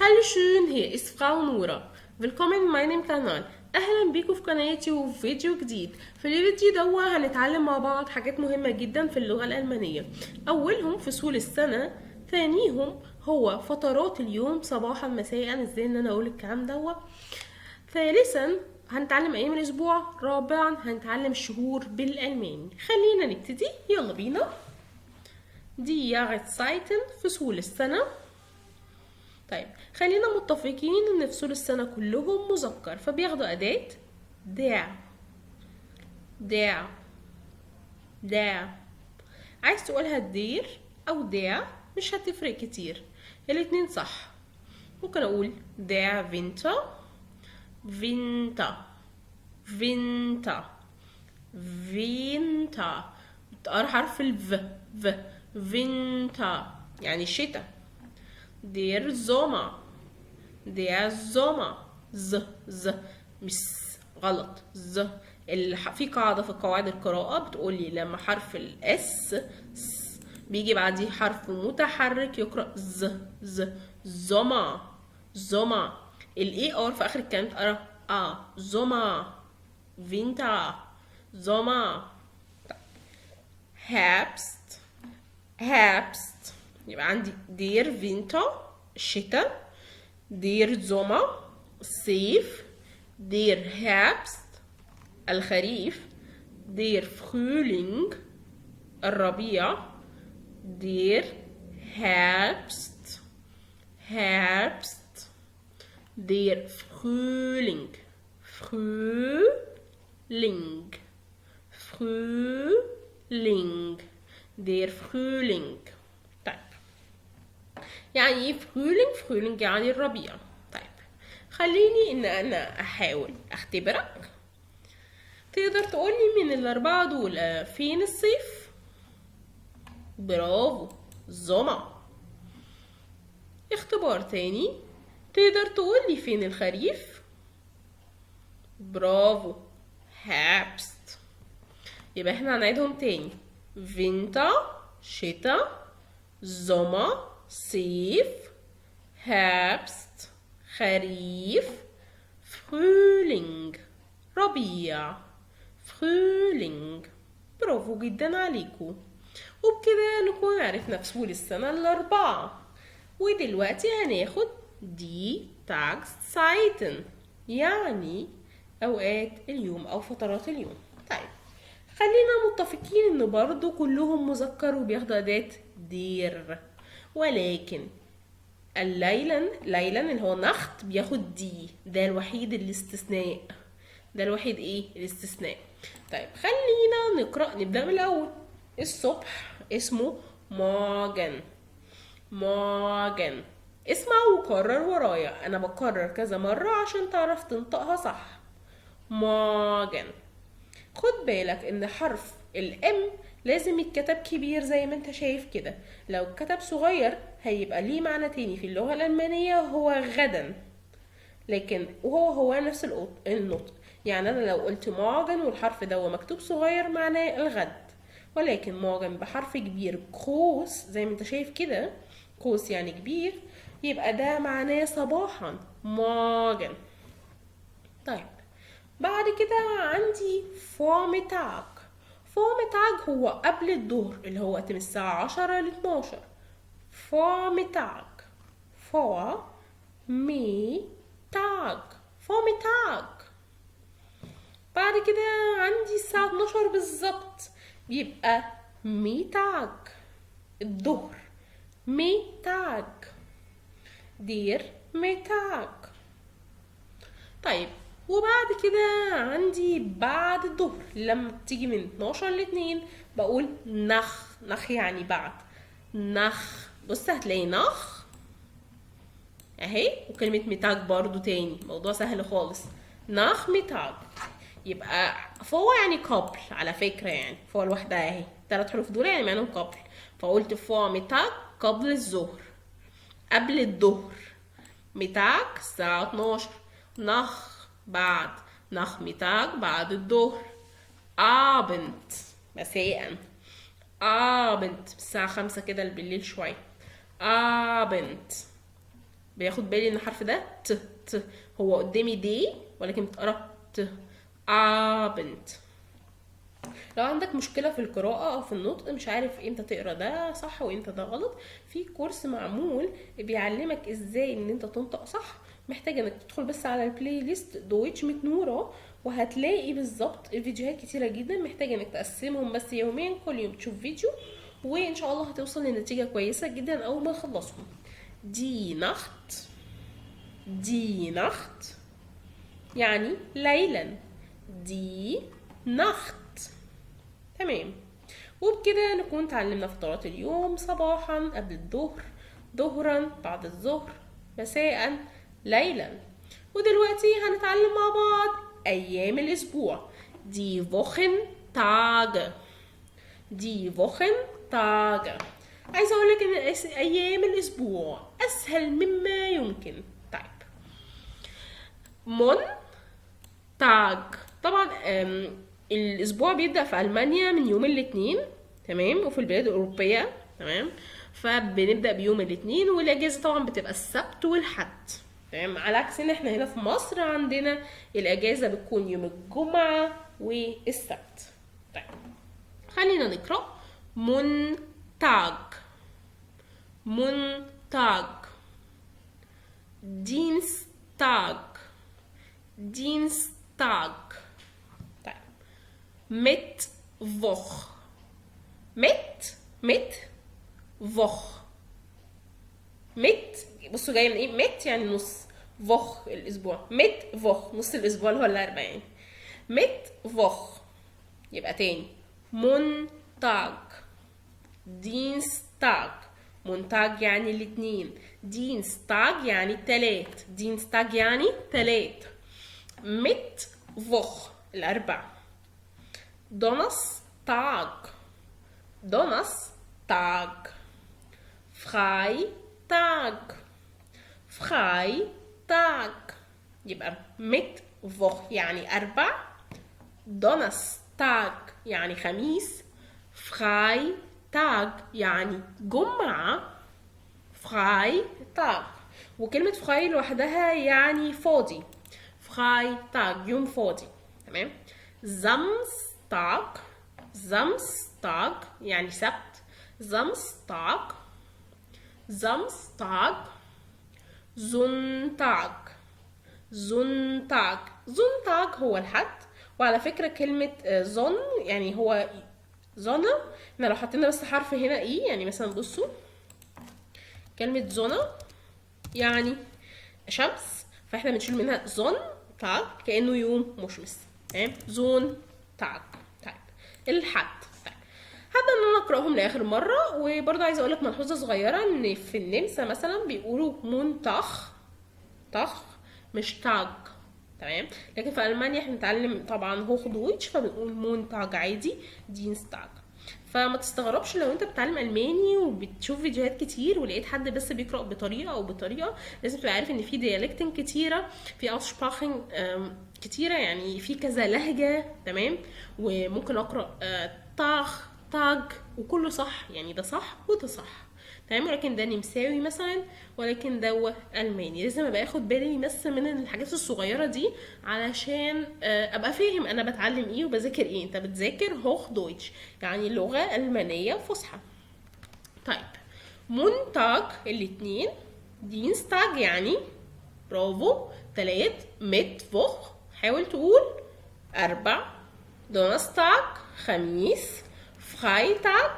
Hallo schön, hier ist Frau Nura. Willkommen in meinem Kanal. اهلا بيكم في قناتي وفي فيديو جديد. في الفيديو ده هنتعلم مع بعض حاجات مهمة جدا في اللغة الألمانية. اولهم فصول السنة، ثانيهم هو فترات اليوم صباحا مساء، ازاي ان انا اقول الكلام ده. ثالثا هنتعلم ايام الاسبوع. رابعا هنتعلم الشهور بالألماني. خلينا نبتدي، يلا بينا. دي Jahreszeiten فصول السنة. طيب خلينا متفقين ان فصول السنة كلهم مذكر، فبياخدوا أداة der. der der عايز تقولها دير أو der مش هتفرق كتير، الاتنين صح. ممكن أقول der Winter Winter Winter Winter بتقرا حرف الف v Winter يعني الشتاء. der Sommer der Sommer ز مش غلط ز. في قاعدة في قواعد القراءة بتقولي لما حرف الاس بيجي بعديه حرف متحرك يقرأ ز زوما زوما. الاي ار في اخر الكلمة تقرا زوما فينتا زوما. هابست هابست يبقى عندي دير فينتا الشتاء، دير زوما الصيف، دير هابست الخريف، دير فرولينج الربيع، دير هابست هابست، دير فرولينج فرولينج فرولينج دير فرولينج. طيب يعني ايه فرولينج؟ فرولينج يعني الربيع. طيب خليني ان انا احاول اختبرك. تقدر تقولي من الاربعة دول فين الصيف؟ برافو زوما. اختبار تاني، تقدر تقولي فين الخريف؟ برافو هابست. يبقى احنا هنعيدهم تاني، فينتا شتا، زوما صيف، هابست خريف، فرولينج ربيع فرولينج. برافو جدا عليكم. وبكده نكون عرفنا فصول السنة الأربعة. ودلوقتي هناخد دي Tageszeiten يعني أوقات اليوم أو فترات اليوم. طيب خلينا متفقين ان برضو كلهم مذكر وبياخدوا أداة دير، ولكن ليلا اللي هو نخت بياخد دي، ده الوحيد الاستثناء. ده الوحيد ايه الاستثناء. طيب خلينا نقرأ، نبدأ من الأول. الصبح اسمه morgen morgen. اسمع وكرر ورايا، انا بكرر كذا مرة عشان تعرف تنطقها صح. morgen. خد بالك ان حرف الام لازم يتكتب كبير زي ما انت شايف كده، لو اتكتب صغير هيبقى ليه معنى تاني في اللغة الألمانية هو غدا، لكن هو نفس النطق. يعني انا لو قلت مورجن والحرف ده مكتوب صغير معناه الغد، ولكن مورجن بحرف كبير كروس زي ما انت شايف كده، كروس يعني كبير، يبقى ده معناه صباحا مورجن. طيب بعد كده عندي فورميتاج. فورميتاج هو قبل الظهر اللي هو وقت من الساعة 10 ل 12. فورميتاج فورميتاج فورميتاج. بعد كده عندي الساعة 12 بالظبط بيبقى ميتاج الظهر. ميتاج دير ميتاج. طيب وبعد كده عندي بعد الظهر لما بتيجي من 12 ل 2 بقول نخ يعني بعد. نخ بص هتلاقي نخ اهي، وكلمة ميتاج برضو تاني، موضوع سهل خالص. نخ ميتاج يبقى فهو يعني قبل، على فكرة يعني فهو لوحدها اهي، 3 حروف دول يعني معناهم قبل، فقلت فهو ميتاج قبل الظهر، قبل الظهر. ميتاج الساعة 12. نخ بعد، نخ ميتاج بعد الظهر. آبنت مساء. آبنت الساعة 5 كده بالليل شوية. آبنت. بياخد بالي ان الحرف ده ت هو قدامي دي ولكن بتقرا ت. ابنت. لو عندك مشكلة في القراءة او في النطق مش عارف امتى تقرا ده صح وامتى ده غلط، في كورس معمول بيعلمك ازاي ان انت تنطق صح. محتاجة انك تدخل بس على البلاي ليست دويتش ميت نورا وهتلاقي بالظبط فيديوهات كتيرة جدا. محتاجة انك تقسمهم بس يوميا، كل يوم تشوف فيديو وان شاء الله هتوصل لنتيجة كويسة جدا اول ما تخلصهم. دي نخت، دي نخت يعني ليلا، دي نخت. تمام. وبكده نكون تعلمنا فترات اليوم: صباحا، قبل الظهر، ظهرا، بعد الظهر، مساء، ليلا. ودلوقتي هنتعلم مع بعض ايام الاسبوع. دي فوخن تاج، دي فوخن تاج. عايزه اقول لك ان ايام الاسبوع اسهل مما يمكن. طيب، مون تاج. طبعا الاسبوع بيبدا في المانيا من يوم الاثنين، تمام، وفي البلاد الاوروبيه، تمام، فبنبدا بيوم الاثنين والاجازه طبعا بتبقى السبت والحد، تمام، على عكس ان احنا هنا في مصر عندنا الاجازه بتكون يوم الجمعه والسبت. طيب خلينا نقرا مونتاج، مونتاج، دينستاج، دينستاج. طيب، ميتوخ، ميت فوخ، ميت بصوا جايه من ايه؟ ميت يعني نص، فوخ الاسبوع، ميت فوخ نص الاسبوع اللي هو الاربعاء يعني. ميت فوخ. يبقى تاني: مونتاج، دينستاج. مونتاج يعني الاثنين، دينستاج يعني التلات، دينستاج يعني تلات. ميت فوخ الاربع. دونستاج، دونستاج. فرايتاج، فرايتاج. يبقى ميتوخ يعني اربع، دونستاج يعني خميس، فرايتاج يعني جمعة، فرايتاج. وكلمة فراي لوحدها يعني فاضي، فرايتاج يوم فاضي، تمام. زامستاج، زامستاج يعني سبت، زامستاج، زامستاج. زونتاج، زونتاج، زونتاج هو الحد. وعلى فكرة كلمة زون يعني هو زونا، احنا لو حطينا بس حرف هنا ايه يعني، مثلا بصوا كلمة زونا يعني شمس، فاحنا بنشيل منها زون تاج كأنه يوم مشمس، تمام. زون تاج. طيب الحد. طيب هبدأ ان انا اقراهم لاخر مرة. وبرضه عايزه اقولك ملحوظة صغيرة ان في النمسا مثلا بيقولوا مونتاخ، تخ مش تاج، تمام. لكن في المانيا احنا بنتعلم طبعا هوخ دويتش فبنقول مونتاج عادي، دينستاج. فما تستغربش لو انت بتتعلم الماني وبتشوف فيديوهات كتير ولقيت حد بس بيقرا بطريقه او بطريقه. لازم تبقى عارف ان في ديالكتين كتيره، في اوسبراخن كتيره، يعني في كذا لهجه، تمام. وممكن اقرا تاخ، تاج، وكله صح، يعني ده صح وده صح، تمام. ولكن ده نمساوي مثلا، ولكن ده الماني. لازم ابقى اخد بالي بس من الحاجات الصغيره دي علشان ابقى فاهم انا بتعلم ايه وبذاكر ايه. انت بتذاكر هوخ دويتش يعني لغه المانيه فصحى. طيب مونتاج الاثنين، دينستاج يعني برافو تلات، ميتوخ حاول تقول اربع، دونستاج خميس، فرايتاج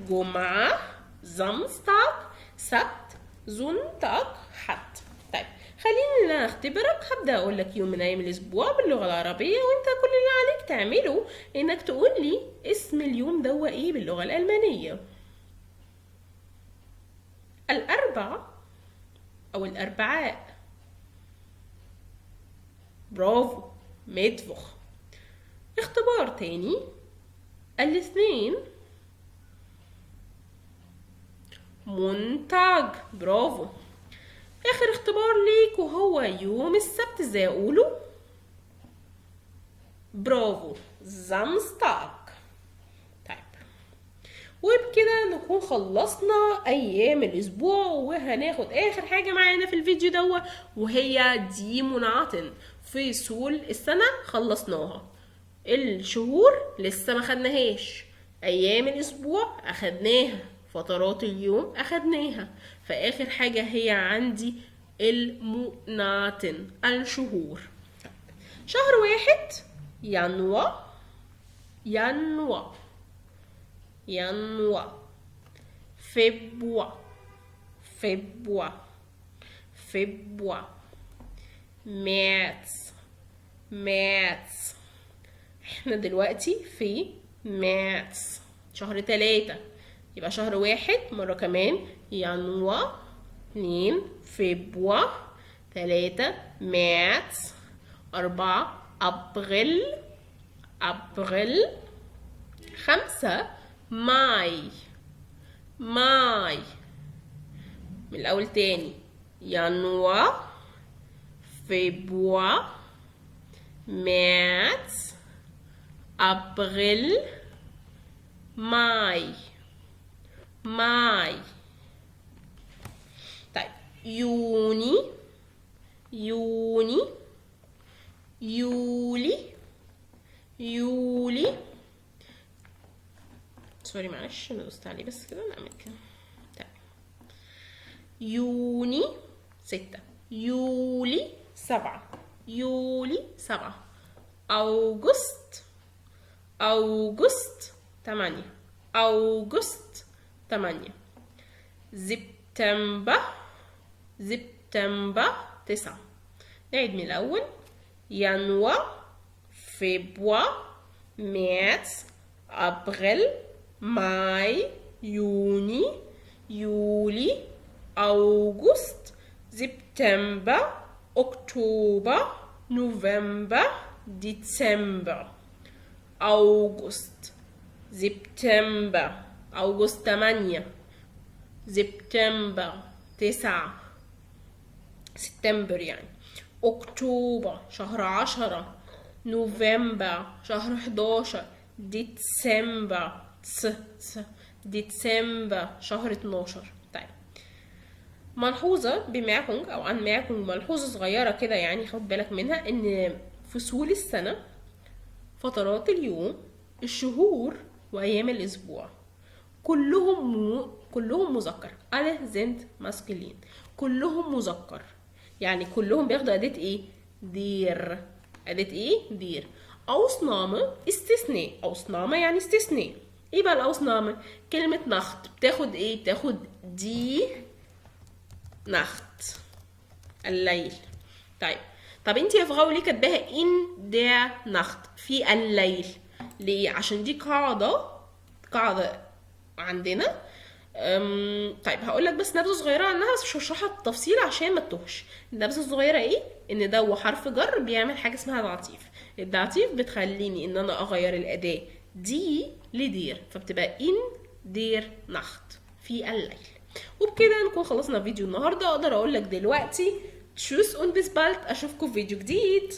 جمعه، زامستاج سبت، زونتاج حد. طيب خليني اختبرك. هبدا اقول لك يوم من ايام الاسبوع باللغه العربيه، وانت كل اللي عليك تعمله انك تقول لي اسم اليوم ده ايه باللغه الالمانيه. الاربع او الاربعاء، برافو، ميتفوخ. اختبار تاني، الاثنين، مونتاج، برافو. اخر اختبار ليك وهو يوم السبت، ازاي اقوله؟ برافو، زامستاج. طيب وبكده نكون خلصنا ايام الاسبوع، وهناخد اخر حاجه معانا في الفيديو دوت وهي دي منعطن. فصول السنه خلصناها، الشهور لسه ما خدناهاش، ايام الاسبوع اخدناها، فترات اليوم اخدناها، فاخر حاجه هي عندي المنعطن الشهور. شهر واحد يناير، يناير. فبراير، مارس. احنا دلوقتي في مارس، شهر 3. يبقى شهر واحد مرة كمان يناير، 2 فبراير، 3 مارس، 4 أبريل، 5 ماي. من الأول تاني، يناير، فبراير، مارس، أبريل، ماي. طيب يوني، يولي. سوري معلش انا دوست عليه بس كده، نعمل كده. طيب يوني 6، يولي 7، أوغست 8، سبتمبر 9. نعيد من الأول، يناير، فبراير، مارس، أبريل، ماي، يوني، يولي، أوغست، سبتمبر، أكتوبر، نوفمبر، ديسمبر. أوغست، سبتمبر، أوغست 8، سبتمبر 9، سبتمبر يعني، أكتوبر شهر 10، نوفمبر شهر 11، ديسمبر شهر 12. طيب ملحوظة بمعكم أو عن معكم، ملحوظة صغيرة كده يعني خد بالك منها، إن فصول السنة، فترات اليوم، الشهور، وأيام الأسبوع كلهم مذكر، alle sind maskulin، كلهم مذكر، يعني كلهم بياخدوا أداة إيه؟ دير. أداة إيه؟ دير. أوسنامة استثناء، أوسنامة يعني استثناء. إيه بقى الأوسنامة؟ كلمة نخت بتاخد إيه؟ بتاخد دي نخت، الليل. طب انت يا فغاوي ليه كاتباها ان der نخت، في الليل؟ ليه؟ عشان دي قاعدة عندنا. طيب هقول لك بس نبذه صغيره عنها، بس مش هشرحها بالتفصيل عشان ما تتوهش. النبذه الصغيره ايه؟ ان ده حرف جر بيعمل حاجه اسمها دعطيف. الدعطيف بتخليني ان انا اغير الاداه دي لدير، فبتبقى ان دير نخت، في الليل. وبكده نكون خلصنا فيديو النهارده. اقدر اقول لك دلوقتي تشوس اون بيس بالت، اشوفكم في فيديو جديد.